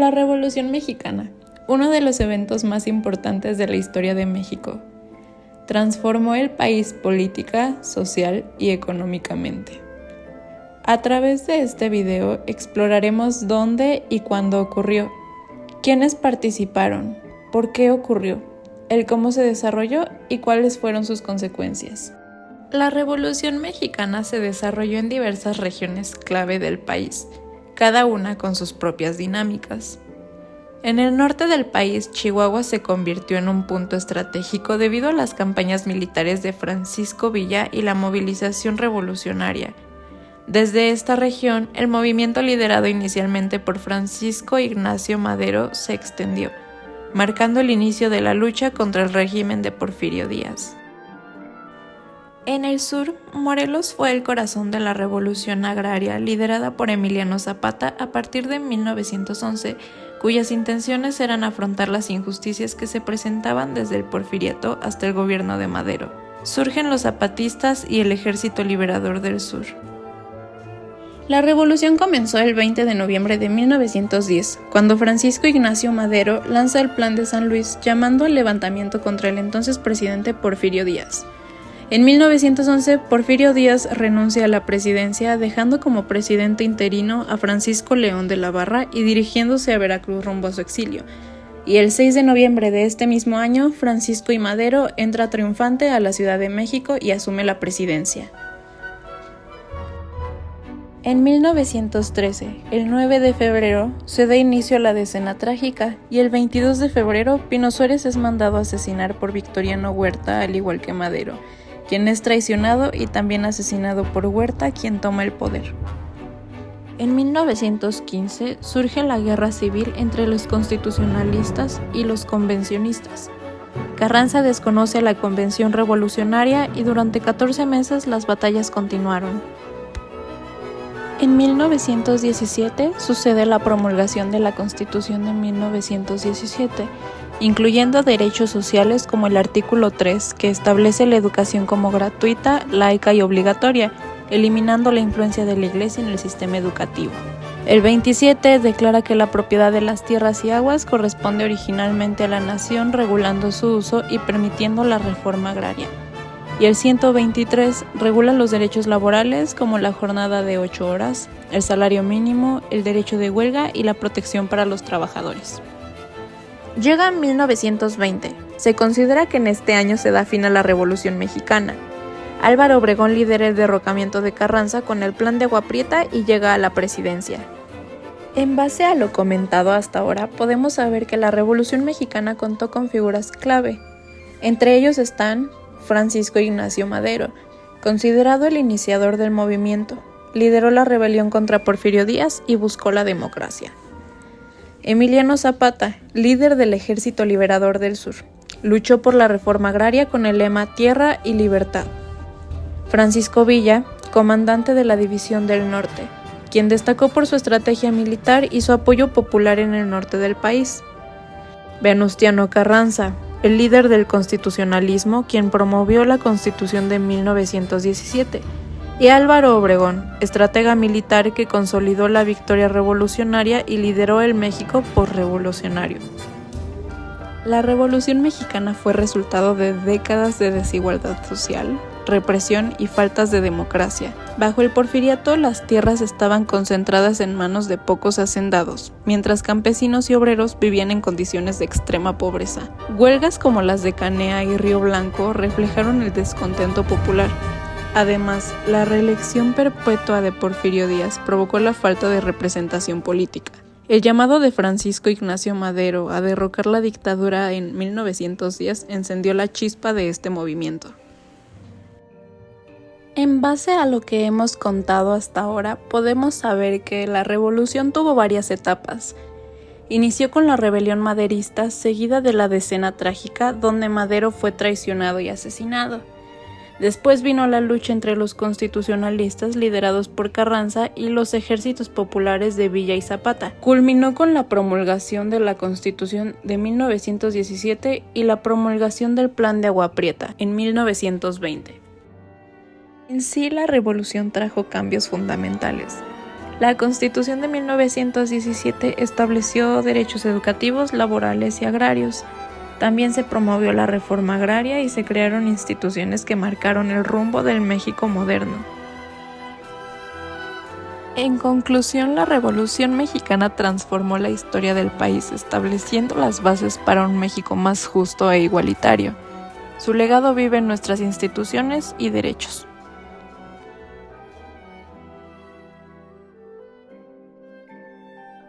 La Revolución Mexicana, uno de los eventos más importantes de la historia de México. Transformó el país política, social y económicamente. A través de este video exploraremos dónde y cuándo ocurrió, quiénes participaron, por qué ocurrió, el cómo se desarrolló y cuáles fueron sus consecuencias. La Revolución Mexicana se desarrolló en diversas regiones clave del país, cada una con sus propias dinámicas. En el norte del país, Chihuahua se convirtió en un punto estratégico debido a las campañas militares de Francisco Villa y la movilización revolucionaria. Desde esta región, el movimiento liderado inicialmente por Francisco Ignacio Madero se extendió, marcando el inicio de la lucha contra el régimen de Porfirio Díaz. En el sur, Morelos fue el corazón de la revolución agraria liderada por Emiliano Zapata a partir de 1911, cuyas intenciones eran afrontar las injusticias que se presentaban desde el porfiriato hasta el gobierno de Madero. Surgen los zapatistas y el Ejército Liberador del Sur. La revolución comenzó el 20 de noviembre de 1910, cuando Francisco Ignacio Madero lanza el Plan de San Luis llamando al levantamiento contra el entonces presidente Porfirio Díaz. En 1911, Porfirio Díaz renuncia a la presidencia, dejando como presidente interino a Francisco León de la Barra y dirigiéndose a Veracruz rumbo a su exilio. Y el 6 de noviembre de este mismo año, Francisco I. Madero entra triunfante a la Ciudad de México y asume la presidencia. En 1913, el 9 de febrero, se da inicio a la Decena Trágica y el 22 de febrero, Pino Suárez es mandado a asesinar por Victoriano Huerta, al igual que Madero, quien es traicionado y también asesinado por Huerta, quien toma el poder. En 1915 surge la guerra civil entre los constitucionalistas y los convencionistas. Carranza desconoce a la Convención Revolucionaria y durante 14 meses las batallas continuaron. En 1917 sucede la promulgación de la Constitución de 1917, incluyendo derechos sociales como el artículo 3, que establece la educación como gratuita, laica y obligatoria, eliminando la influencia de la Iglesia en el sistema educativo. El 27 declara que la propiedad de las tierras y aguas corresponde originalmente a la nación, regulando su uso y permitiendo la reforma agraria. Y el 123 regula los derechos laborales como la jornada de 8 horas, el salario mínimo, el derecho de huelga y la protección para los trabajadores. Llega 1920. Se considera que en este año se da fin a la Revolución Mexicana. Álvaro Obregón lidera el derrocamiento de Carranza con el Plan de Agua Prieta y llega a la presidencia. En base a lo comentado hasta ahora, podemos saber que la Revolución Mexicana contó con figuras clave. Entre ellos están Francisco Ignacio Madero, considerado el iniciador del movimiento, lideró la rebelión contra Porfirio Díaz y buscó la democracia. Emiliano Zapata, líder del Ejército Liberador del Sur, luchó por la reforma agraria con el lema Tierra y Libertad. Francisco Villa, comandante de la División del Norte, quien destacó por su estrategia militar y su apoyo popular en el norte del país. Venustiano Carranza, el líder del constitucionalismo, quien promovió la Constitución de 1917, y Álvaro Obregón, estratega militar que consolidó la victoria revolucionaria y lideró el México posrevolucionario. La Revolución Mexicana fue resultado de décadas de desigualdad social, represión y faltas de democracia. Bajo el porfiriato, las tierras estaban concentradas en manos de pocos hacendados, mientras campesinos y obreros vivían en condiciones de extrema pobreza. Huelgas como las de Canea y Río Blanco reflejaron el descontento popular. Además, la reelección perpetua de Porfirio Díaz provocó la falta de representación política. El llamado de Francisco Ignacio Madero a derrocar la dictadura en 1910 encendió la chispa de este movimiento. En base a lo que hemos contado hasta ahora, podemos saber que la revolución tuvo varias etapas. Inició con la rebelión maderista, seguida de la Decena Trágica, donde Madero fue traicionado y asesinado. Después vino la lucha entre los constitucionalistas liderados por Carranza y los ejércitos populares de Villa y Zapata. Culminó con la promulgación de la Constitución de 1917 y la promulgación del Plan de Agua Prieta en 1920. En sí, la revolución trajo cambios fundamentales. La Constitución de 1917 estableció derechos educativos, laborales y agrarios. También se promovió la reforma agraria y se crearon instituciones que marcaron el rumbo del México moderno. En conclusión, la Revolución Mexicana transformó la historia del país, estableciendo las bases para un México más justo e igualitario. Su legado vive en nuestras instituciones y derechos.